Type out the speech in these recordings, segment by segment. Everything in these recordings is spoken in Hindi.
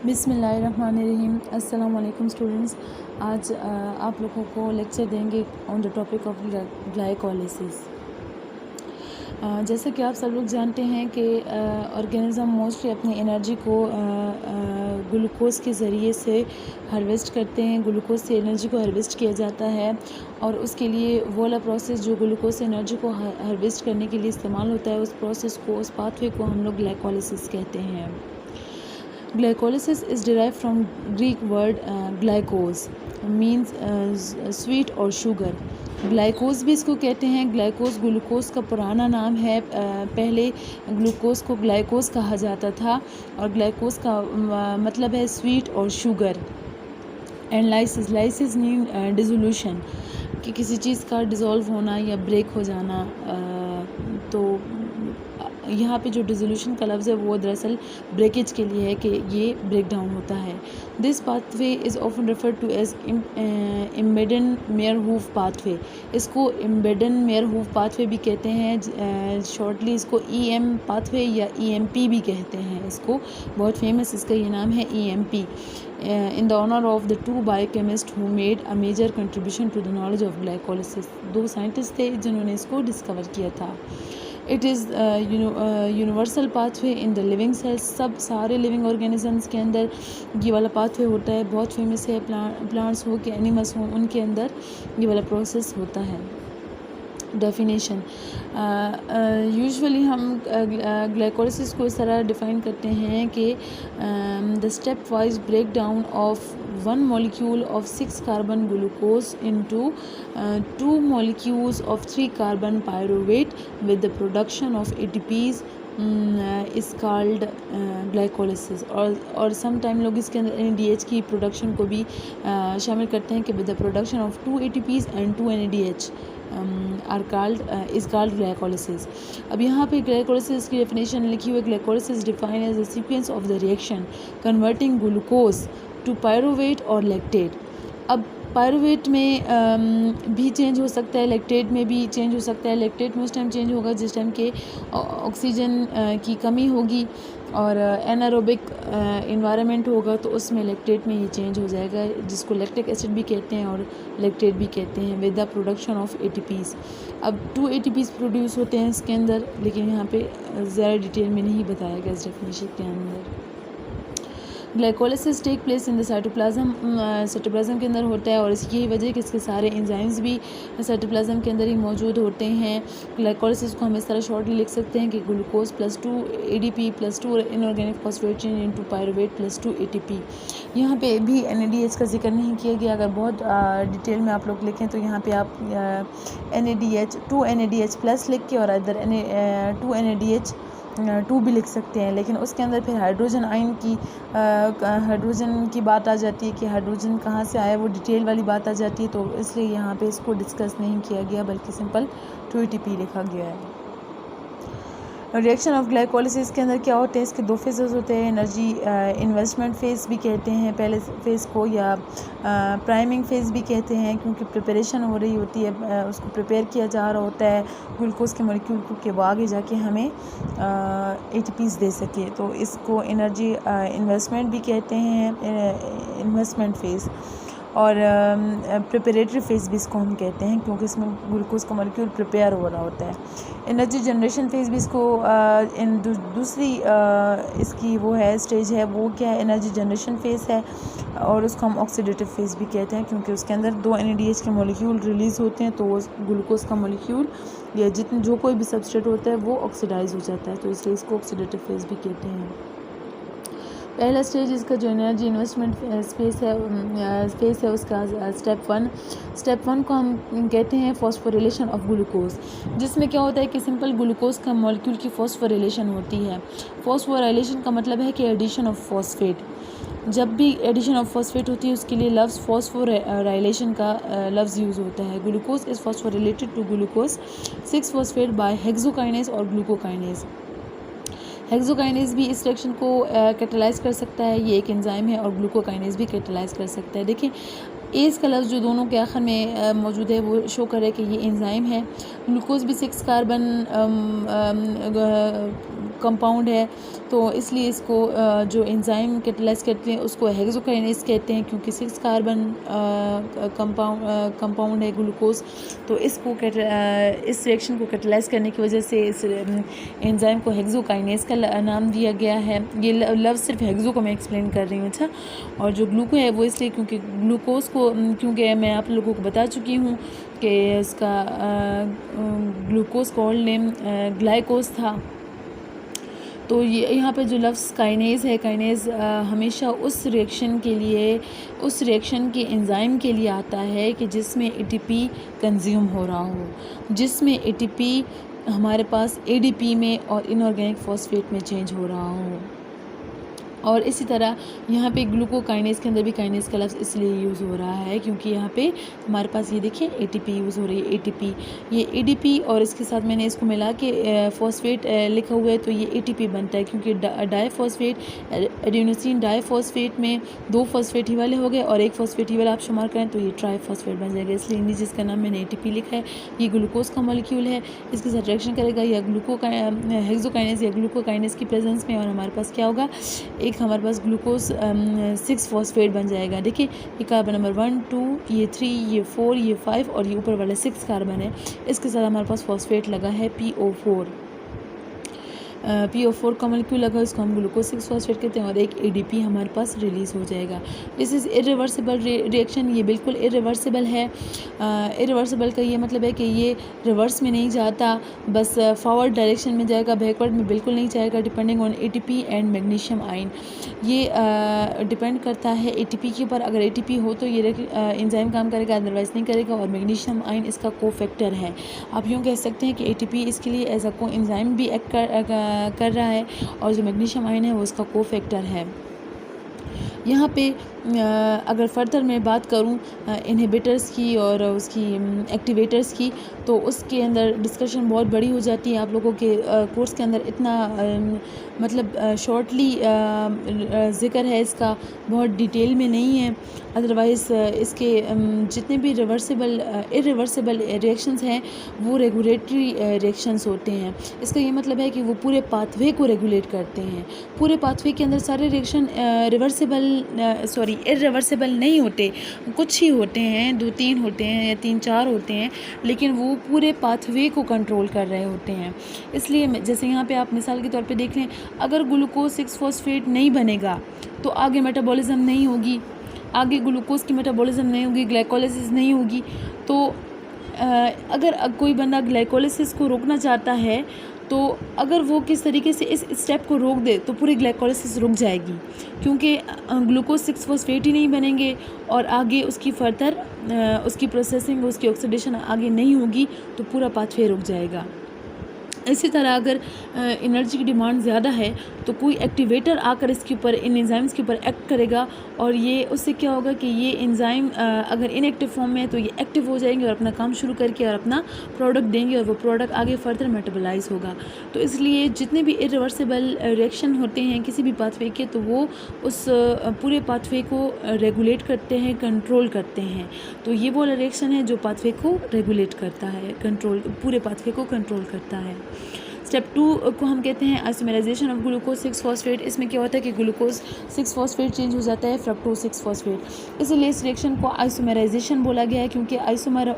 बिस्मिल्लाहिर्रहमानिर्रहीम। अस्सलाम वालेकुम स्टूडेंट्स। आज आप लोगों को लेक्चर देंगे on the topic of glycolysis. जैसा कि आप सब लोग जानते हैं कि ऑर्गेनिज़म मोस्टली अपनी एनर्जी को ग्लूकोज़ के ज़रिए से हार्वेस्ट करते हैं। ग्लूकोज़ से एनर्जी को हार्वेस्ट किया जाता है और उसके लिए वो वाला प्रोसेस जो ग्लूकोज़ से एनर्जी को हार्वेस्ट करने के लिए इस्तेमाल होता है, उस प्रोसेस को, उस पाथवे को हम लोग ग्लाइकोलिसिस कहते हैं। Glycolysis is derived from Greek word glycose, means sweet or sugar. ग्लाइकोज भी इसको कहते हैं। ग्लाइकोज ग्लूकोज का पुराना नाम है। पहले ग्लूकोज को ग्लाइकोज कहा जाता था और ग्लाइकोज का मतलब है स्वीट और sugar. And lysis mean dissolution, कि किसी चीज़ का डिज़ोल्व होना या ब्रेक हो जाना। तो यहाँ पे जो डिसोल्यूशन का लफ्ज़ है वो दरअसल ब्रेकेज के लिए है कि ये ब्रेक डाउन होता है। This pathway is often referred to as Embden Meyerhof pathway. इसको इम्बेडन मेयरहूफ पाथवे भी कहते हैं। शॉर्टली इसको EM पाथवे या EMP भी कहते हैं। इसको बहुत फेमस इसका ये नाम है EMP, in the honor of the two biochemists who made a major contribution to the knowledge of glycolysis। दो साइंटिस्ट थे जिन्होंने इसको डिस्कवर किया था। It is universal pathway in the living cells. सब सारे लिविंग ऑर्गेनिजम्स के अंदर ये वाला पाथवे होता है। बहुत फेमस है। प्लांट्स हो कि एनिमल्स हों, उनके अंदर ये वाला प्रोसेस होता है। डेफिनेशन, यूजुअली हम ग्लाइकोलिसिस को इस तरह डिफ़ाइन करते हैं कि the stepwise breakdown of one molecule of 6 carbon glucose into 2 molecules of 3 carbon pyruvate with the production of ATPs is called glycolysis. और सम टाइम लोग इसके अंदर NADH की प्रोडक्शन को भी शामिल करते हैं कि with the production of 2 ATPs and 2 NADH is called glycolysis. अब यहाँ पे ग्लाइकोलिसिस की डेफिनेशन लिखी हुई है। Glycolysis define as the sequence of the reaction converting glucose to pyruvate और लैक्टेट। अब पायरुवेट में भी चेंज हो सकता है, लैक्टेट में भी चेंज हो सकता है। लैक्टेट में उस टाइम चेंज होगा जिस टाइम के ऑक्सीजन की कमी होगी और एनारोबिक इन्वायरमेंट होगा, तो उसमें लैक्टेट में ये चेंज हो जाएगा, जिसको लैक्टिक एसिड भी कहते हैं और लैक्टेट भी कहते हैं, with the production of ATPs। अब 2 ATPs प्रोड्यूस होते हैं इसके अंदर, लेकिन यहाँ पे ज़्यादा डिटेल में नहीं बताया गया इस डेफिनेशन के अंदर। Glycolysis take place in the cytoplasm के अंदर होता है और इसकी यही वजह है कि इसके सारे एंजाइम्स भी साइटोप्लाज्म के अंदर ही मौजूद होते हैं। ग्लाइकोलिसिस को हम इस तरह शॉर्टली लिख सकते हैं कि glucose +2 ADP +2 inorganic phosphate change into pyruvate +2 ATP। यहाँ पे भी NADH का जिक्र नहीं किया गया। अगर बहुत डिटेल में आप लोग लिखें तो यहाँ पे आप NADH 2 NADH प्लस लिख के और अदर 2 NADH 2 भी लिख सकते हैं, लेकिन उसके अंदर फिर हाइड्रोजन आयन की हाइड्रोजन की बात आ जाती है कि हाइड्रोजन कहाँ से आया, वो डिटेल वाली बात आ जाती है, तो इसलिए यहाँ पे इसको डिस्कस नहीं किया गया बल्कि सिंपल 2 ATP लिखा गया है। रिएक्शन ऑफ ग्लाइकोलिसिस के अंदर क्या होते हैं, इसके 2 फेजेस होते हैं। एनर्जी इन्वेस्टमेंट फेज़ भी कहते हैं पहले फेज़ को, या प्राइमिंग फेज़ भी कहते हैं, क्योंकि प्रिपरेशन हो रही होती है, उसको प्रिपेयर किया जा रहा होता है ग्लूकोज़ के मॉलिक्यूल को कि वो आगे जाके हमें ATPs दे सके। तो इसको एनर्जी इन्वेस्टमेंट भी कहते हैं, इन्वेस्टमेंट फेज़। और प्रिपरेटरी फेज़ भी इसको हम कहते हैं, क्योंकि इसमें ग्लूकोज़ का मॉलिक्यूल प्रिपेयर हो रहा होता है। एनर्जी जनरेशन फेज़ भी इसको दूसरी इसकी वो है स्टेज है, वो क्या है, एनर्जी जनरेशन फेज़ है, और उसको हम ऑक्सीडेटिव फेज़ भी कहते हैं, क्योंकि उसके अंदर 2 NADH के मॉलिक्यूल रिलीज़ होते हैं, तो वो ग्लूकोज़ का मॉलिक्यूल या जो कोई भी सबस्ट्रेट होता है वो ऑक्सीडाइज हो जाता है, तो इसलिए इसको ऑक्सीडेटिव फेज़ भी कहते हैं। पहला स्टेज इसका जो एनर्जी इन्वेस्टमेंट फेज़ है उसका स्टेप 1 को हम कहते हैं फॉस्फोरिलेशन ऑफ ग्लूकोज, जिसमें क्या होता है कि सिंपल ग्लूकोज का मॉलिक्यूल की फॉस्फोरिलेशन होती है। फॉस्फोराइलेशन का मतलब है कि एडिशन ऑफ फॉस्फेट। जब भी एडिशन ऑफ फॉस्फेट होती है उसके लिए लफ्ज़ फॉस्फोराइलेशन का लफ्ज़ यूज़ होता है। Glucose is phosphorylated to glucose 6 phosphate by hexokinase और ग्लूकोकाइनेज। हेक्सोकाइनेज भी इस रिएक्शन को कैटालाइज कर सकता है, ये एक एंजाइम है, और ग्लूकोकाइनेज भी कैटालाइज कर सकता है। देखिए एज का लफ्ज़ जो दोनों के आखिर में मौजूद है वो शो कर रहा है कि ये एंजाइम है। ग्लूकोज भी 6 कार्बन कंपाउंड है, तो इसलिए इसको जो एंजाइम कैटलाइज करते हैं उसको हेक्सोकाइनेज कहते हैं, क्योंकि 6 कार्बन कंपाउंड है ग्लूकोज। तो इसको इस रिएक्शन को कैटलाइज करने की वजह से इस एंजाइम को हेक्सोकाइनेज का नाम दिया गया है। ये लफ्ज़ सिर्फ हेक्सो को मैं एक्सप्लेन कर रही हूँ। अच्छा, और जो ग्लूको है वो इसलिए क्योंकि ग्लूकोज को, क्योंकि मैं आप लोगों को बता चुकी हूँ कि इसका ग्लूकोज का ओल्ड नेम ग्लाइकोज था। तो ये यहाँ पे जो लफ्ज़ काइनेज़ है, काइनेज़ हमेशा उस रिएक्शन के लिए, उस रिएक्शन के एंजाइम के लिए आता है कि जिसमें एटीपी कंज्यूम हो रहा हो, जिसमें एटीपी हमारे पास एडीपी में और इनऑर्गेनिक फॉस्फेट में चेंज हो रहा हो। और इसी तरह यहाँ पे ग्लूकोकाइनेज के अंदर भी काइनेज का लफ्ज़ इसलिए यूज़ हो रहा है क्योंकि यहाँ पे हमारे पास ये देखिए एटीपी यूज़ हो रही है। एटीपी, ये एडीपी और इसके साथ मैंने इसको मिला के फॉस्फेट लिखा हुआ है, तो ये एटीपी बनता है क्योंकि डाईफॉस्फेट, एडेनोसिन डाईफॉस्फेट में 2 फॉस्फेट ही वाले हो गए और 1 फॉस्फेट ही वाला आप शुमार करें तो ये ट्राईफॉस्फेट बन जाएगा। इसलिए नीचे जिसका नाम मैंने एटीपी लिखा है, ये ग्लूकोज का मॉलिक्यूल है, इसके साथ रिएक्शन करेगा या हेक्सोकाइनेज या ग्लूकोकाइनेज की प्रेजेंस में, और हमारे पास क्या होगा, एक हमारे पास ग्लूकोज 6 फॉस्फेट बन जाएगा। देखिए ये कार्बन नंबर 1 2, ये 3, ये 4, ये 5 और ये ऊपर वाला 6 कार्बन है। इसके साथ हमारे पास फॉस्फेट लगा है PO4। PO4 का मॉलिक्यूल लगा, इसको हम ग्लूकोज 6 फॉस्फेट कहते हैं और एक ADP हमारे पास रिलीज़ हो जाएगा। दिस इज़ इरिवर्सिबल रिएक्शन, ये बिल्कुल इरिवर्सिबल है। इरिवर्सिबल का ये मतलब है कि ये रिवर्स में नहीं जाता, बस फॉरवर्ड डायरेक्शन में जाएगा, बैकवर्ड में बिल्कुल नहीं जाएगा। Depending on ATP and magnesium ion, ये डिपेंड करता है ATP के ऊपर। अगर ATP हो तो ये एंजाइम काम करेगा, अदरवाइज़ नहीं करेगा। और मैग्नीशियम आयन इसका कोफैक्टर है। आप यूँ कह सकते हैं कि ATP इसके लिए एज अ को एंजाइम भी एक्ट कर रहा है और जो मैग्नीशियम आयन है वो इसका कोफैक्टर है। यहाँ पे अगर फर्दर मैं बात करूँ इनहिबिटर्स की और उसकी एक्टिवेटर्स की, तो उसके अंदर डिस्कशन बहुत बड़ी हो जाती है। आप लोगों के कोर्स के अंदर इतना मतलब शॉर्टली ज़िक्र है इसका, बहुत डिटेल में नहीं है। अदरवाइज़ इसके जितने भी इरिवर्सिबल रिएक्शंस हैं वो रेगुलेटरी रिएक्शंस होते हैं। इसका ये मतलब है कि वो पूरे पाथवे को रेगुलेट करते हैं। पूरे पाथवे के अंदर सारे रिएक्शन इरिवर्सिबल नहीं होते, कुछ ही होते हैं, 2-3 होते हैं या 3-4 होते हैं, लेकिन वो पूरे पाथवे को कंट्रोल कर रहे होते हैं। इसलिए जैसे यहाँ पे आप मिसाल के तौर पे देख लें, अगर ग्लूकोज 6 फॉस्फेट नहीं बनेगा तो आगे मेटाबॉलिज्म नहीं होगी, आगे ग्लूकोज की मेटाबॉलिज्म नहीं होगी, ग्लाइकोलिसिस नहीं होगी। तो अगर कोई बंदा ग्लाइकोलिसिस को रोकना चाहता है तो अगर वो किस तरीके से इस स्टेप को रोक दे तो पूरी ग्लाइकोलिसिस रुक जाएगी, क्योंकि ग्लूकोज 6 फॉस्फेट ही नहीं बनेंगे और आगे उसकी फर्दर उसकी प्रोसेसिंग, उसकी ऑक्सीडेशन आगे नहीं होगी तो पूरा पाथवे रुक जाएगा। इसी तरह अगर एनर्जी की डिमांड ज़्यादा है तो कोई एक्टिवेटर आकर इसके ऊपर, इन एंजाइम्स के ऊपर एक्ट करेगा और ये उससे क्या होगा कि ये एंजाइम अगर इनएक्टिव फॉर्म में है तो ये एक्टिव हो जाएंगे और अपना काम शुरू करके और अपना प्रोडक्ट देंगे और वो प्रोडक्ट आगे फर्दर मेटाबोलाइज होगा। तो इसलिए जितने भी इरिवर्सिबल रिएक्शन होते हैं किसी भी पाथवे के, तो वो उस पूरे पाथवे को रेगुलेट करते हैं, कंट्रोल करते हैं। तो ये वो रिएक्शन है जो पाथवे को रेगुलेट करता है, कंट्रोल, पूरे पाथवे को कंट्रोल करता है। स्टेप 2 को हम कहते हैं आइसोमराइजेशन ऑफ ग्लूकोज 6 फॉस्फेट। इसमें क्या होता है कि ग्लूकोज 6 फॉस्फेट चेंज हो जाता है फ्रक्टोज 6 फॉस्फेट। इसलिए इस रिएक्शन को आइसोमराइजेशन बोला गया है, क्योंकि आइसोमर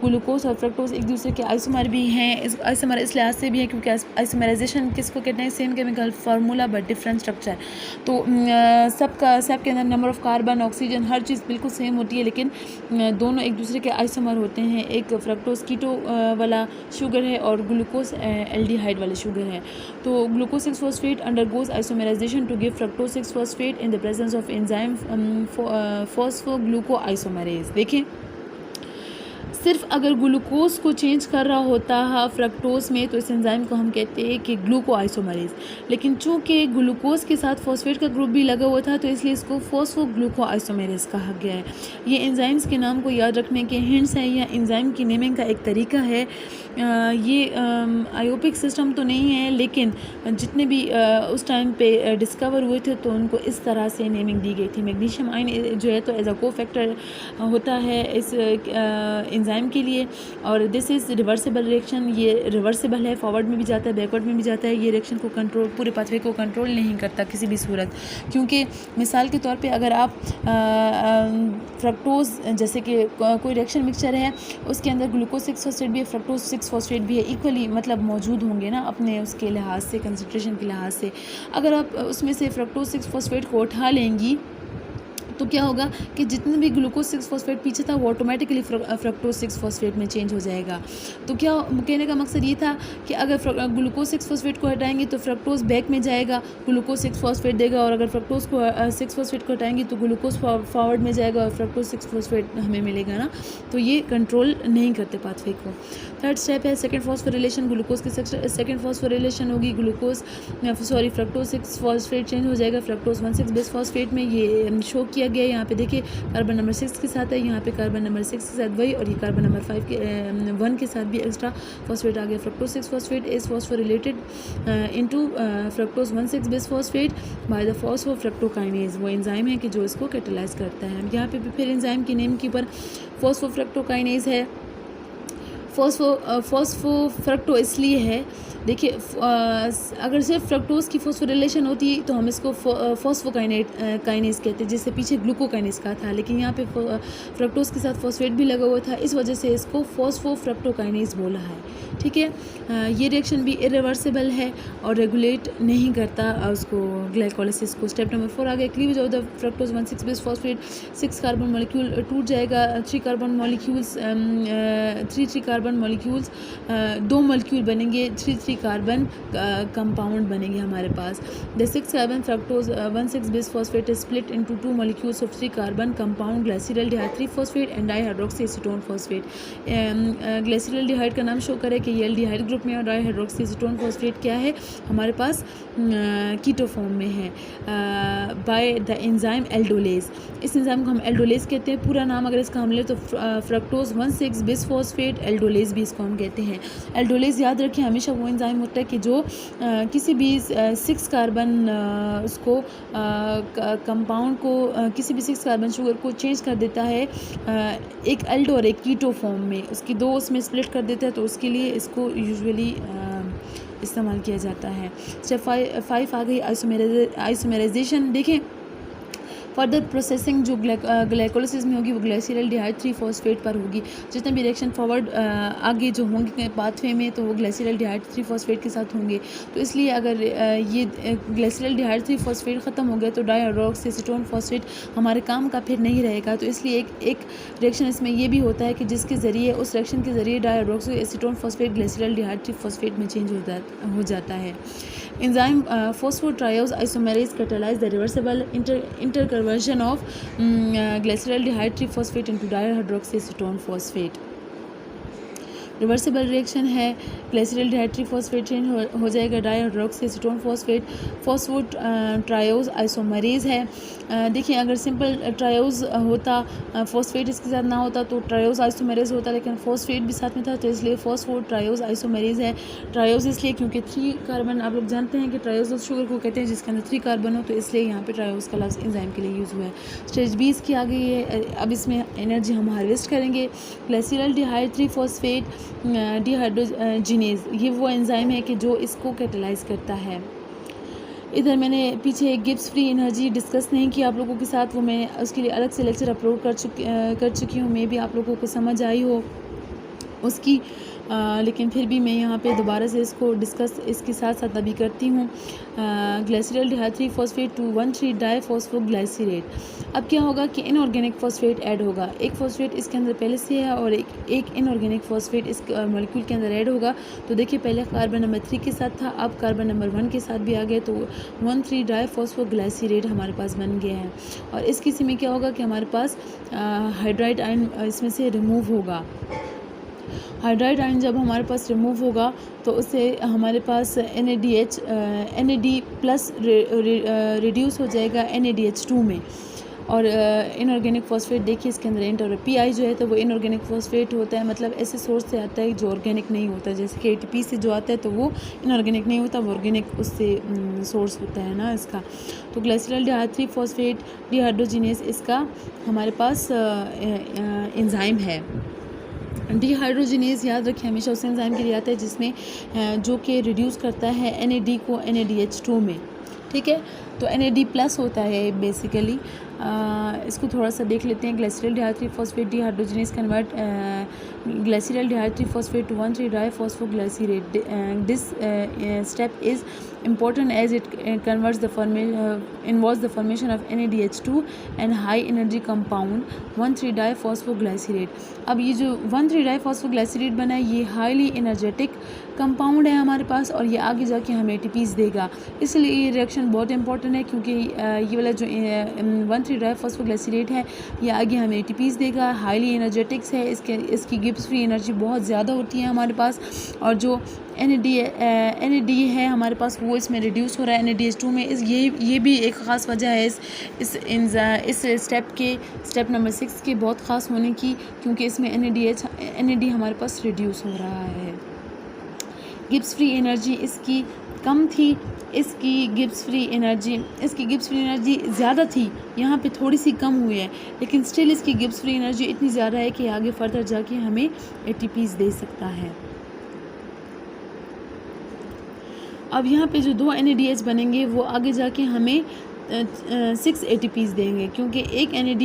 ग्लूकोज और फ्रक्टोज एक दूसरे के आइसोमर भी हैं। इस आइसोमर इस लिहाज से भी है क्योंकि आइसोमराइजेशन किसको कहते हैं, same chemical formula but different structure. तो सबके अंदर नंबर ऑफ कार्बन, ऑक्सीजन, हर चीज़ बिल्कुल सेम होती है, लेकिन दोनों एक दूसरे के आइसोमर होते हैं। एक फ्रक्टोज कीटो वाला शुगर है और ग्लूकोज एल्डिहाइड वाले शुगर है। तो glucose 6 phosphate undergoes isomerisation to give fructose 6 phosphate in the presence of enzyme phosphoglucoisomerase. देखें, सिर्फ अगर ग्लूकोज को चेंज कर रहा होता है फ्रक्टोज में तो इस एंजाइम को हम कहते हैं कि ग्लूकोआइसोमरेज, लेकिन चूंकि ग्लूकोज के साथ फॉस्फेट का ग्रुप भी लगा हुआ था तो इसलिए इसको फॉस्फोग्लूकोआइसोमरेज कहा गया है। ये एंजाइम्स के नाम को याद रखने के हिंट्स हैं या एंजाइम की नेमिंग का एक तरीका है। ये आयोपिक सिस्टम तो नहीं है, लेकिन जितने भी उस टाइम पे डिस्कवर हुए थे तो उनको इस तरह से नेमिंग दी गई थी। मैग्नीशियम आयन जो है तो एज अ को फैक्टर होता है इस एंजाइम के लिए। और दिस इज़ रिवर्सिबल रिएक्शन, ये रिवर्सिबल है, फॉरवर्ड में भी जाता है, बैकवर्ड में भी जाता है। ये रिएक्शन को कंट्रोल, पूरे पाथवे को कंट्रोल नहीं करता किसी भी सूरत, क्योंकि मिसाल के तौर पे अगर आप फ्रक्टोज़, जैसे कि कोई रिएक्शन मिक्सचर है, उसके अंदर ग्लूकोज 6 फॉस्फेट भी है, फ्रक्टोज 6 फॉस्फेट भी है, इक्वली मतलब मौजूद होंगे ना अपने उसके लिहाज से, कंसंट्रेशन के लिहाज से। अगर आप उसमें से फ्रक्टोज 6 फॉस्फेट को उठा लेंगी तो क्या होगा कि जितने भी ग्लूकोज 6 फॉस्फेट पीछे था वो ऑटोमेटिकली फ्रक्टोज 6 फॉस्फेट में चेंज हो जाएगा। तो क्या कहने का मकसद ये था कि अगर ग्लूकोज 6 फॉस्फेट को हटाएंगे तो फ्रक्टोज बैक में जाएगा, ग्लूकोज 6 फॉस्फेट देगा, और अगर फ्रक्टोज को 6 फॉस्फेट को हटाएंगे तो ग्लूकोज फॉरवर्ड में जाएगा और फ्रक्टोज 6 फॉस्फेट हमें मिलेगा ना। तो ये कंट्रोल नहीं करते पाथवे को। थर्ड स्टेप है सेकेंड फॉस्फोरिलेशन। ग्लूकोज की सेकेंड फॉस्फोरिलेशन होगी, फ्रक्टोज 6 फॉस्फेट चेंज हो जाएगा फ्रक्टोज 1,6 बेस फॉस्फेट में। ये शो किया गया है यहाँ पे, देखिए कार्बन नंबर 6 के साथ है, यहाँ पे कार्बन नंबर 6 के साथ वही, और ये कार्बन नंबर 1 के साथ भी एक्स्ट्रा फॉस्फेट आ गया। Fructose 6 phosphate is phosphorylated into fructose 1,6 bis phosphate by the फॉस्फोफ्रक्टोकाइनेज। वो एंजाइम है कि जो इसको कैटालाइज करता है। यहाँ पे फिर एंजाइम की नेम के ऊपर फॉस्फोफ्रक्टोकाइनेज है। फॉस्फोफ्रक्टो इसलिए है, देखिए अगर सिर्फ फ्रक्टोज की फॉस्फोरिलेशन होती तो हम इसको काइनेज कहते, जिससे पीछे ग्लूकोकाइनेज का था, लेकिन यहाँ पे फ्रक्टोज के साथ फॉस्फेट भी लगा हुआ था, इस वजह से इसको फॉस्फोफ्रक्टोकाइनेज बोला है। ठीक है, ये रिएक्शन भी इरिवर्सिबल है और रेगुलेट नहीं करता उसको ग्लाइकोलाइसिस को। स्टेप नंबर 4 आ गया, cleavage of the fructose 1,6 bis phosphate. 6 carbon molecule टूट जाएगा, 3 carbon molecules 3 carbon molecules 2 molecule बनेंगे, 3 कार्बन कंपाउंड बनेंगे हमारे पास। The 6 carbon fructose 1,6 bis phosphate is split into 2 molecules of 3 carbon compound glyceraldehyde 3 phosphate and dihydroxy acetone phosphate. Glyceraldehyde का नाम शो करे कि ये एल्डिहाइड ग्रुप में, और डाइहाइड्रोक्सी एसीटोन फॉस्फेट क्या है हमारे पास कीटो फॉर्म में है बाय द एंजाइम एल्डोलेज। इस एंजाइम को हम एल्डोलेज कहते हैं। पूरा नाम अगर इसका हम ले तो फ्रक्टोज 1,6 बेस फॉस्फेट एल्डोलेज भी इसको हम कहते हैं। एल्डोलेज याद रखें हमेशा वो एंजाइम होता है कि जो किसी भी 6 कार्बन उसको कंपाउंड को किसी भी 6 कार्बन शुगर को चेंज कर देता है एक एल्डो और एक कीटो फॉर्म में, उसकी 2 उसमें स्प्लिट कर देता है, तो उसके लिए इसको यूजुअली इस्तेमाल किया जाता है। स्टेप 5 आ गई आइसोमेराइजेशन। देखें फर्दर प्रोसेसिंग जो ग्लाइकोलाइसिस में होगी वो ग्लाइसिरल डिहाइड 3 फॉस्फेट पर होगी। जितने भी रिएक्शन फॉरवर्ड आगे जो होंगे पाथवे में तो वो ग्लाइसिरल डिहाइड 3 फॉस्फेट के साथ होंगे। तो इसलिए अगर ये ग्लाइसिरल डिहाइड 3 फॉस्फेट ख़त्म हो गया तो डाइहाइड्रोक्सी एसीटोन फॉस्फेट हमारे काम का फिर नहीं रहेगा। तो इसलिए एक रिएक्शन इसमें ये भी होता है कि जिसके ज़रिए उस रिएक्शन के ज़रिए dihydroxy acetone phosphate glyceraldehyde 3 phosphate में चेंज हो जाता है। Enzyme phosphotriose isomerase catalyse the reversible interconversion of glyceraldehyde 3 phosphate into dihydroxyacetone phosphate। Reversible reaction है, ग्लाइसिरल 3 फॉस्फेट चेंज हो जाएगा dihydroxy acetone phosphate. Phosphotriose isomerase है। देखिए अगर सिंपल ट्रायोज होता फॉस्फेट इसके साथ ना होता तो ट्रायोज आइसोमरेज होता, लेकिन फॉस्फेट भी साथ में था तो इसलिए फॉस्फोट ट्रायोज आइसोमरेज है। ट्रायोज इसलिए क्योंकि 3 कार्बन, आप लोग जानते हैं कि ट्रायोज उस शुगर को कहते हैं जिसके अंदर 3 कार्बन हो, तो इसलिए यहाँ पे ट्रायोज का लफ्ज़ एंजाइम के लिए यूज़ हुआ है। स्टेज 20 की आ गई है, अब इसमें एनर्जी हम हार्वेस्ट करेंगे। ग्लाइसिरल डिहाइड 3 फॉस्फेट डिहाइड्रोजिनेज, ये वो एंजाइम है कि जो इसको कैटालाइज करता है। इधर मैंने पीछे गिब्स फ्री एनर्जी डिस्कस नहीं किया आप लोगों के साथ, वो मैं उसके लिए अलग से लेक्चर अपलोड कर चुकी हूँ। मे भी आप लोगों को समझ आई हो उसकी, लेकिन फिर भी मैं यहाँ पे दोबारा से इसको डिस्कस इसके साथ साथ अभी करती हूँ। ग्लाइसिरल डिहाइड 3 फॉस्फेट टू 1,3 डाइफॉस्फोग्लाइसिरेट। अब क्या होगा कि इनऑर्गेनिक फॉस्फेट ऐड होगा। एक फॉस्फेट इसके अंदर पहले से है और एक इनऑर्गेनिक फॉस्फेट इस मॉलिक्यूल के अंदर ऐड होगा। तो देखिए पहले कार्बन नंबर 3 के साथ था, अब कार्बन नंबर 1 के साथ भी आ गया, तो 1,3 डाइफॉस्फोग्लाइसिरेट हमारे पास बन गया है। और इस किसी में क्या होगा कि हमारे पास हाइड्राइड आयन इसमें से रिमूव होगा। हाइड्राइड आयन जब हमारे पास रिमूव होगा तो उससे हमारे पास NAD प्लस रिड्यूस हो जाएगा NADH2 में। और इनऑर्गेनिक फॉस्फेट देखिए इसके अंदर एंटर PI जो है तो वो इनऑर्गेनिक फॉस्फेट होता है, मतलब ऐसे सोर्स से आता है जो ऑर्गेनिक नहीं होता, जैसे कि ATP से जो आता है तो वो इनऑर्गेनिक नहीं होता, वो ऑर्गेनिक उससे सोर्स होता है ना इसका। तो ग्लाइसिरल डिहाइड 3 फॉस्फेट डिहाइड्रोजिनेज इसका हमारे पास एंजाइम है। डिहाइड्रोजिनेज याद रखें हमेशा उस एंजाइम के लिए आता है जिसमें जो कि रिड्यूस करता है NAD को NADH2 में, ठीक है। तो NAD प्लस होता है बेसिकली। इसको थोड़ा सा देख लेते हैं। Glycerol di three phosphate dehydrogenase convert glycerol di three phosphate to one three diphosphoglycerate. This step is important as it converts the involves the formation of NADH2 and high energy compound 1,3-डाइफॉस्फोग्लिसरेट। अब ये जो 1,3-डाइफॉस्फोग्लिसरेट बना है ये हाईली एनर्जेटिक कंपाउंड है हमारे पास और ये आगे जाके हमें ATPs देगा, इसलिए ये रिएक्शन बहुत इंपॉर्टेंट है क्योंकि ये वाला जो 1,3-डाइफॉस्फोग्लिसरेट है ये आगे हमें ATPs देगा। हाईली एनर्जेटिक्स है, इसकी गिब्स फ्री एनर्जी बहुत ज़्यादा होती है हमारे पास, और जो NAD है हमारे पास वो इसमें रिड्यूस हो रहा है NADH2 में। ये भी एक ख़ास वजह है इस स्टेप नंबर 6 के बहुत ख़ास होने की, क्योंकि इसमें NAD हमारे पास रिड्यूस हो रहा है। गिब्स फ्री एनर्जी इसकी कम थी, इसकी गिब्स फ्री एनर्जी ज़्यादा थी, यहाँ पे थोड़ी सी कम हुई है, लेकिन स्टिल इसकी गिब्स फ्री एनर्जी इतनी ज़्यादा है कि आगे फर्दर जाके हमें ATPs दे सकता है। अब यहाँ पे जो 2 NADH बनेंगे वो आगे जाके हमें 6 ATPs देंगे, क्योंकि एक NAD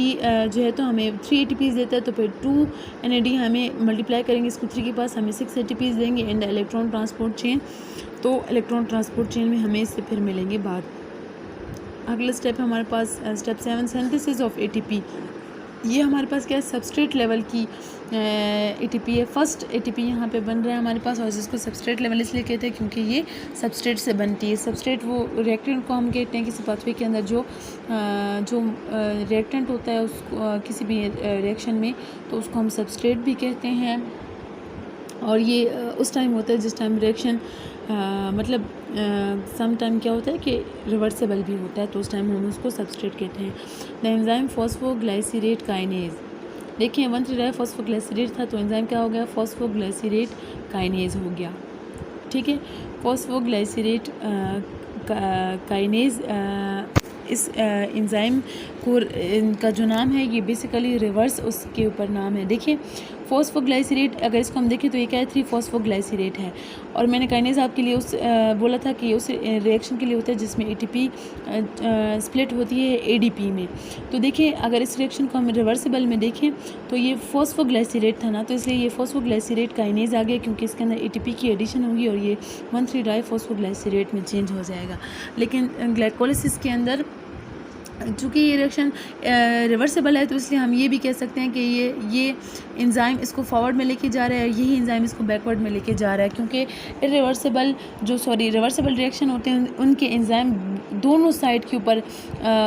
जो है तो हमें 3 ATPs देता है, तो फिर 2 NAD हमें मल्टीप्लाई करेंगे इसको 3 के पास हमें 6 ATPs देंगे in the electron transport chain. तो इलेक्ट्रॉन ट्रांसपोर्ट चेन में हमें इससे फिर मिलेंगे बाद। अगला स्टेप है हमारे पास स्टेप 7 सिंथेसिस ऑफ ATP। ये हमारे पास क्या है, सबस्ट्रेट लेवल की ATP है। फर्स्ट ATP यहाँ पे बन रहा है हमारे पास, और जिसको सबस्ट्रेट लेवल इसलिए कहते हैं क्योंकि ये सबस्ट्रेट से बनती है। सबस्ट्रेट वो रिएक्टेंट को हम कहते हैं किसी पाथवे के अंदर जो रिएक्टेंट होता है उसको किसी भी रिएक्शन में, तो उसको हम सबस्ट्रेट भी कहते हैं। और ये उस टाइम होता है जिस टाइम रिएक्शन मतलब सम टाइम क्या होता है कि रिवर्सेबल भी होता है, तो उस टाइम हम उसको सबस्ट्रेट कहते हैं। The enzyme phosphoglycerate kinase. देखिए 1,3-डाइफॉस्फोग्लिसरेट था तो एंजाइम क्या हो गया, फॉस्फोग्लिसरेट काइनेज हो गया, ठीक है। फॉस्फोग्लिसरेट काइनेज इस एंजाइम को इनका जो नाम है ये बेसिकली रिवर्स उसके ऊपर नाम है। देखिए फॉस्फोग्लाइसरेट अगर इसको हम देखें तो ये क्या है, 3-फॉस्फोग्लाइसरेट है, और मैंने काइनेज आपके लिए बोला था कि ये उस रिएक्शन के लिए होता है जिसमें ATP स्प्लिट होती है ADP में। तो देखिए अगर इस रिएक्शन को हम रिवर्सिबल में देखें तो ये फॉस्फोग्लाइसरेट था ना, तो इसलिए ये फॉस्फोग्लाइसरेट काइनेज आ गया क्योंकि इसके अंदर ATP की एडिशन होगी और ये 1,3-डाइफॉस्फोग्लाइसरेट में चेंज हो जाएगा। लेकिन ग्लाइकोलिसिस के अंदर चूँकि ये रिएक्शन रिवर्सिबल है तो इसलिए हम ये भी कह सकते हैं कि ये एंजाइम इसको फॉरवर्ड में लेके जा रहा है और यही एंजाइम इसको बैकवर्ड में लेके जा रहा है, क्योंकि रिवर्सिबल रिएक्शन होते हैं उनके एंजाइम दोनों साइड के ऊपर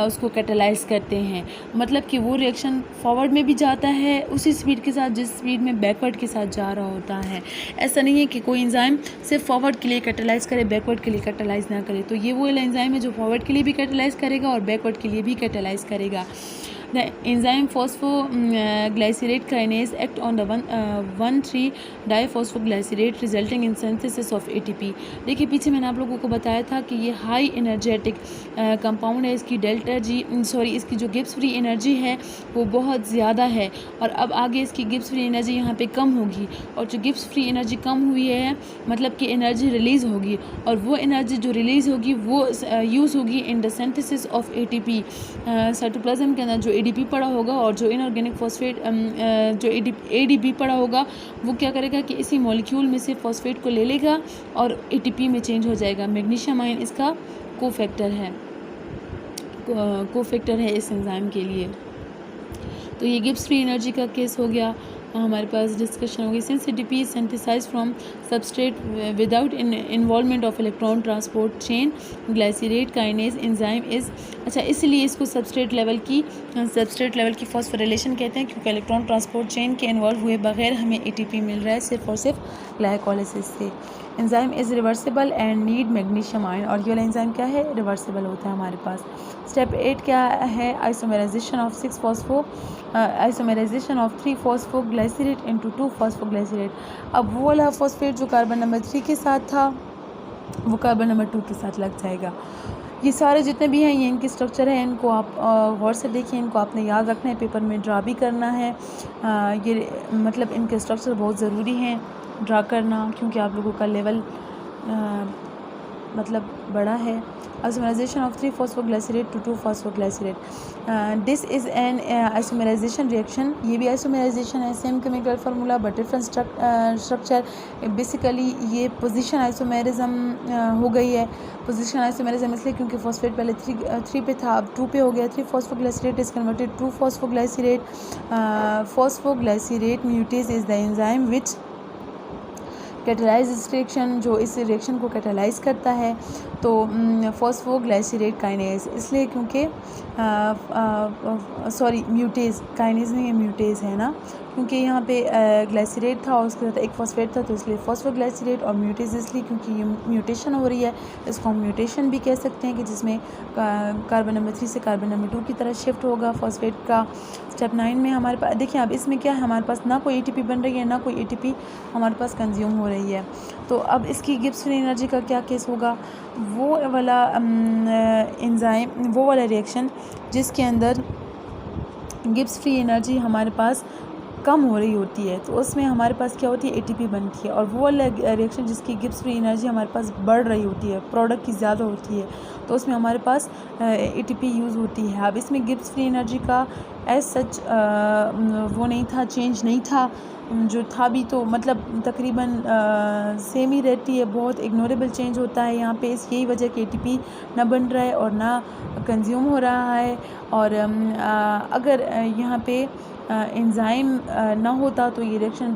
उसको कैटालाइज करते हैं। मतलब कि वो रिएक्शन फॉरवर्ड में भी जाता है उसी स्पीड के साथ जिस स्पीड में बैकवर्ड के साथ जा रहा होता है। ऐसा नहीं है कि कोई एंजाइम सिर्फ फॉरवर्ड के लिए कैटालाइज करे, बैकवर्ड के लिए कैटालाइज ना करे। तो ये वो एंजाइम है जो फॉरवर्ड के लिए भी कैटालाइज करेगा और बैकवर्ड के लिए भी कैटालाइज करेगा। The enzyme phosphoglycerate kinase act on the 1,3-diphosphoglycerate resulting in synthesis of ATP। देखिए पीछे मैंने आप लोगों को बताया था कि ये हाई एनर्जेटिक कंपाउंड है, इसकी जो गिब्स फ्री एनर्जी है वो बहुत ज़्यादा है, और अब आगे इसकी गिब्स फ्री एनर्जी यहाँ पे कम होगी, और जो गिब्स फ्री एनर्जी कम हुई है मतलब कि एनर्जी रिलीज़ होगी, और वो एनर्जी जो रिलीज़ होगी वो यूज़ होगी in the synthesis of ATP। Cytoplasm के अंदर जो ADP पड़ा होगा और जो इनऑर्गेनिक फॉस्फेट जो ADP पड़ा होगा वो क्या करेगा कि इसी मॉलिक्यूल में से फॉस्फेट को ले लेगा और ATP में चेंज हो जाएगा। मैग्नीशियम आयन इसका कोफैक्टर है इस एंजाइम के लिए। तो ये गिब्स फ्री एनर्जी का केस हो गया। हमारे पास डिस्कशन होगी since ATP is synthesised from substrate without involvement of electron transport chain glycerate kinase enzyme is. अच्छा, इसलिए इसको सबस्ट्रेट लेवल की फॉस्फोरिलेशन कहते हैं, क्योंकि इलेक्ट्रॉन ट्रांसपोर्ट चेन के इन्वॉल्व हुए बगैर हमें ATP मिल रहा है सिर्फ और सिर्फ ग्लाइकोलिसिस से। Enzyme is reversible and need magnesium ion, और ये वाला एंजाइम क्या है, रिवर्सिबल होता है हमारे पास। स्टेप 8 क्या है, आइसोमेराइजेशन ऑफ 3-फॉस्फोग्लाइसरेट इनटू 2-फॉस्फोग्लाइसरेट। अब वो वाला फॉस्फेट जो कार्बन नंबर 3 के साथ था वो कार्बन नंबर 2 के साथ लग जाएगा। ये सारे जितने भी हैं ये इनके स्ट्रक्चर हैं, इनको आप गौर से देखिए, इनको आपने याद रखना है, पेपर में ड्रा भी करना है। ये मतलब इनके स्ट्रक्चर बहुत ज़रूरी हैं ड्रा करना, क्योंकि आप लोगों का लेवल मतलब बड़ा है। Isomerisation of three phosphoglycerate to two phosphoglycerate, this is an isomerisation reaction. ये भी आइसोमराइजेशन है, same chemical formula but different structure. Basically ये पोजीशन आइसोमेरिज्म हो गई है। पोजीशन आइसोमेरिज्म इसलिए क्योंकि फॉस्फेट पहले 3 पे था, अब 2 पे हो गया। Three phosphoglycerate is converted two phosphoglycerate. Phosphoglycerate mutase is the enzyme which catalyse इस रिएक्शन, जो इस रिएक्शन को कैटालाइज करता है। तो फॉस्फोग्लाइसरेट काइनेज, इसलिए क्योंकि सॉरी म्यूटेज, काइनेज नहीं है म्यूटेज है ना, क्योंकि यहाँ पे ग्लाइसरेट था और उसके साथ एक फॉस्फेट था, तो इसलिए फॉस्फोग्लाइसरेट। और म्यूटेज इसलिए क्योंकि ये म्यूटेशन हो रही है, इसको हम म्यूटेशन भी कह सकते हैं, कि जिसमें कार्बन नंबर 3 से कार्बन नंबर 2 की तरह शिफ्ट होगा फॉस्फेट का। स्टेप 9 में हमारे पास देखिए, अब इसमें क्या है, हमारे पास ना कोई ATP बन रही है, ना कोई ATP हमारे पास कंज्यूम हो रही है। तो अब इसकी गिब्स फ्री एनर्जी का क्या केस होगा, वो वाला एंजाइम, वो वाला रिएक्शन जिसके अंदर गिब्स फ्री एनर्जी हमारे पास कम हो रही होती है, तो उसमें हमारे पास क्या होती है, ATP बनती है। और वो वाला रिएक्शन जिसकी गिब्स फ्री एनर्जी हमारे पास बढ़ रही होती है, प्रोडक्ट की ज़्यादा होती है, तो उसमें हमारे पास ATP यूज़ होती है। अब इसमें गिब्स फ्री एनर्जी का एज सच वो नहीं था, चेंज नहीं था, जो था भी तो मतलब तकरीबन सेम ही रहती है, बहुत इग्नोरेबल चेंज होता है यहाँ पे। इस यही वजह कि ATP ना बन रहा है और ना कंज्यूम हो रहा है। और अगर यहाँ पे एंजाइम ना होता तो ये रिएक्शन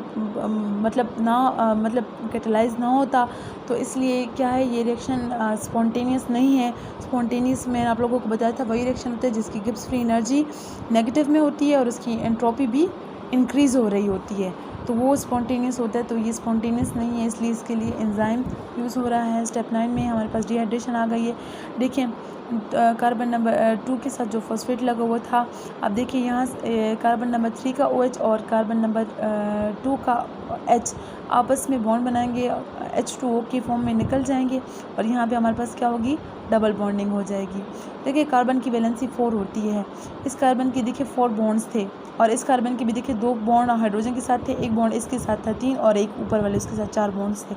मतलब ना मतलब कैटालाइज ना होता, तो इसलिए क्या है, ये रिएक्शन स्पॉन्टेनियस नहीं है। स्पॉन्टेनियस में आप लोगों को बताया था वही रिएक्शन होता है जिसकी गिब्स फ्री एनर्जी नेगेटिव में होती है और उसकी एंट्रोपी भी इंक्रीज़ हो रही होती है, तो वो स्पॉन्टेनियस होता है। तो ये स्पॉन्टेनियस नहीं है, इसलिए इसके लिए एंजाइम यूज़ हो रहा है। स्टेप 9 में हमारे पास डिहाइड्रेशन आ गई है। देखिए कार्बन नंबर 2 के साथ जो फॉस्फेट लगा हुआ था, अब देखिए यहाँ कार्बन नंबर 3 का OH और कार्बन नंबर 2 का H आपस में बॉन्ड बनाएंगे, H2O की फॉर्म में निकल जाएंगे, और यहाँ पे हमारे पास क्या होगी, डबल बॉन्डिंग हो जाएगी। देखिए कार्बन की वैलेंसी 4 होती है, इस कार्बन की देखिए 4 बॉन्ड्स थे, और इस कार्बन के भी देखिए 2 बॉन्ड हाइड्रोजन के साथ थे, एक बॉन्ड इसके साथ था 3, और एक ऊपर वाले उसके साथ 4 बॉन्ड्स थे।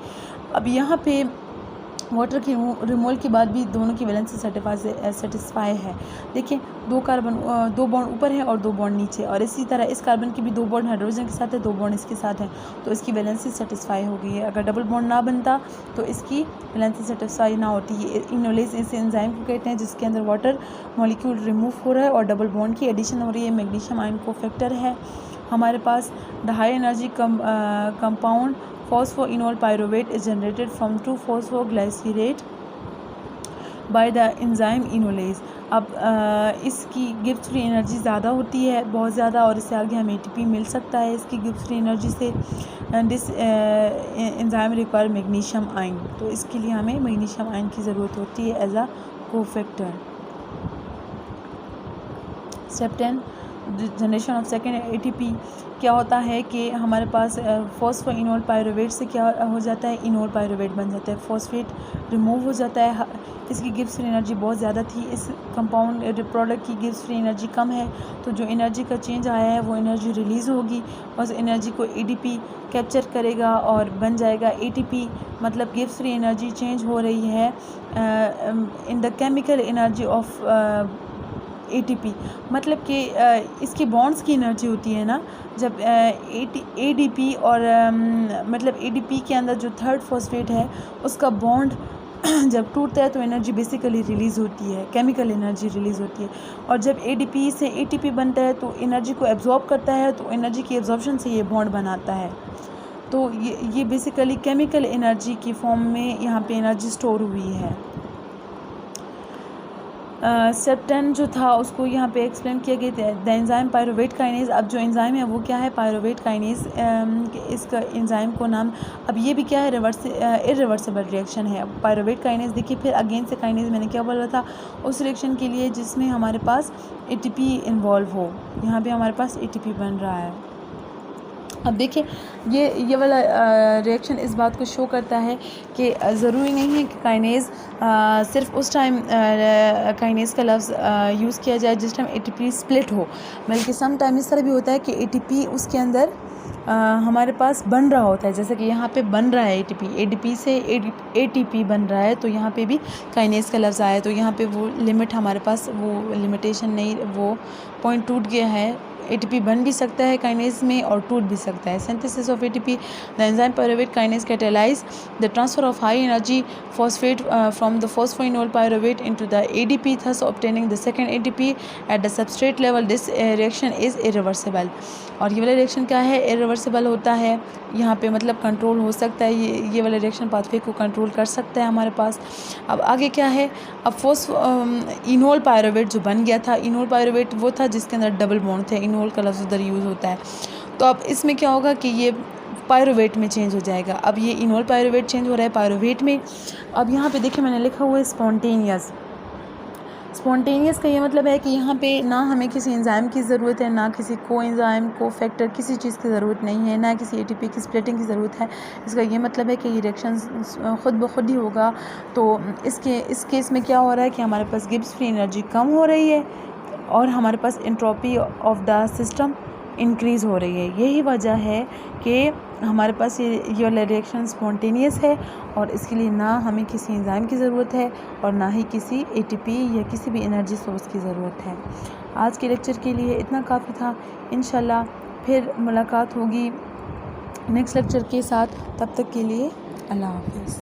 अब यहाँ पे वाटर की रिमूवल के बाद भी दोनों की वैलेंसी सेटिस्फाई है। देखिए 2 बॉन्ड ऊपर है और 2 बॉन्ड नीचे, और इसी तरह इस कार्बन की भी 2 बॉन्ड हाइड्रोजन के साथ है, 2 बॉन्ड इसके साथ है, तो इसकी वैलेंसी सेटिस्फाई हो गई है। अगर डबल बॉन्ड ना बनता तो इसकी वैलेंसी सेटिस्फाई ना होती। ये इनोलेज इस एंजाइम को कहते हैं जिसके अंदर वाटर मॉलिक्यूल रिमूव हो रहा है और डबल बॉन्ड की एडिशन हो रही है। मैग्नीशियम आयन कोफैक्टर है हमारे पास। The high energy compound phosphoenol pyruvate is generated from 2-phosphoglycerate by the enzyme enolase। अब इसकी गिब्स फ्री एनर्जी ज़्यादा होती है, बहुत ज़्यादा, और इससे आगे हमें ATP मिल सकता है इसकी गिब्स फ्री एनर्जी से। This enzyme require magnesium ion, तो इसके लिए हमें मैग्नीशियम आयन की ज़रूरत होती है as a cofactor. Step 10 generation of second ATP। क्या होता है कि हमारे पास फॉस्फोइनोल पायरुवेट से क्या हो जाता है, इनोल पायरुवेट बन जाता है, फॉस्फेट रिमूव हो जाता है। इसकी गिब्स फ्री एनर्जी बहुत ज़्यादा थी, इस कंपाउंड प्रोडक्ट की गिब्स फ्री एनर्जी कम है, तो जो एनर्जी का चेंज आया है वो एनर्जी रिलीज़ होगी, उस एनर्जी को ADP कैप्चर करेगा और बन जाएगा ATP। मतलब गिब्स फ्री एनर्जी चेंज हो रही है in the chemical energy of ATP। मतलब कि इसकी बॉन्ड्स की एनर्जी होती है ना, जब ADP और मतलब ADP के अंदर जो 3rd फॉस्फेट है उसका बॉन्ड जब टूटता है तो एनर्जी बेसिकली रिलीज़ होती है, केमिकल एनर्जी रिलीज़ होती है। और जब ADP से ATP बनता है तो एनर्जी को एब्जॉर्ब करता है, तो एनर्जी की एब्जॉर्प्शन से ये बॉन्ड बनाता है। तो ये बेसिकली केमिकल एनर्जी की फॉर्म में यहाँ पे एनर्जी स्टोर हुई है। स्टेप 10 जो था उसको यहाँ पे एक्सप्लेन किया गया था, द एंजाइम पायरुवेट काइनेज। अब जो एंजाइम है वो क्या है, पायरुवेट काइनेज। इसका एंजाइम को नाम, अब ये भी क्या है, इरिवर्सिबल रिएक्शन है। पायरुवेट काइनेज देखिए, फिर अगेन से काइनेज मैंने क्या बोला था, उस रिएक्शन के लिए जिसमें हमारे पास ATP इन्वॉल्व हो। यहाँ पे हमारे पास ATP बन रहा है। अब देखिए ये वाला रिएक्शन इस बात को शो करता है कि ज़रूरी नहीं है कि काइनेज़ सिर्फ उस टाइम काइनेज़ का लफ्ज़ यूज़ किया जाए जिस टाइम एटीपी स्प्लिट हो, बल्कि सम टाइम इस तरह भी होता है कि एटीपी उसके अंदर हमारे पास बन रहा होता है। जैसे कि यहाँ पे बन रहा है एटीपी से एटीपी बन रहा है, तो यहाँ पे भी काइनेज़ का लफ्ज़ आया, तो यहाँ पे वो लिमिट हमारे पास वो लिमिटेशन नहीं, वो पॉइंट टूट गया है। एटीपी बन भी सकता है काइनेज़ में और टूट भी सकता है। Synthesis of ATP, the enzyme pyruvate kinase catalyse the transfer of high energy phosphate from the phosphoenol pyruvate into the ADP, thus obtaining the second ATP at the substrate level. This reaction is irreversible. और ये वाला रिएक्शन क्या है, इरिवर्सिबल होता है। यहाँ पे मतलब कंट्रोल हो सकता है, ये वाला रिएक्शन पाथवे को कंट्रोल कर सकता है हमारे पास। अब आगे क्या है, अब इनोल पायरुवेट जो बन गया था, इनोल पायरुवेट वो था जिसके अंदर डबल बॉन्ड थे, इनोल का लफ्ज़ उधर यूज़ होता है। तो अब इसमें क्या होगा कि ये पायरुवेट में चेंज हो जाएगा। अब ये इनोल पायरुवेट चेंज हो रहा है पायरुवेट में। अब यहाँ पे देखिए मैंने लिखा हुआ है स्पॉन्टेनियस का ये मतलब है कि यहाँ पे ना हमें किसी एंजाइम की ज़रूरत है, ना किसी को एंजाइम को फैक्टर किसी चीज़ की ज़रूरत नहीं है, ना किसी एटीपी की स्प्लिटिंग की ज़रूरत है। इसका ये मतलब है कि ये रिएक्शन ख़ुद ब खुद ही होगा। तो इस केस में क्या हो रहा है कि हमारे पास गिब्स फ्री एनर्जी कम हो रही है और हमारे पास entropy of the system increase हो रही है। यही वजह है कि हमारे पास ये वाला रिएक्शन स्पॉन्टेनियस है और इसके लिए ना हमें किसी एंजाइम की ज़रूरत है और ना ही किसी एटीपी या किसी भी एनर्जी सोर्स की ज़रूरत है। आज के लेक्चर के लिए इतना काफ़ी था। इंशाल्लाह फिर मुलाकात होगी नेक्स्ट लेक्चर के साथ। तब तक के लिए अल्लाह हाफ़िज़।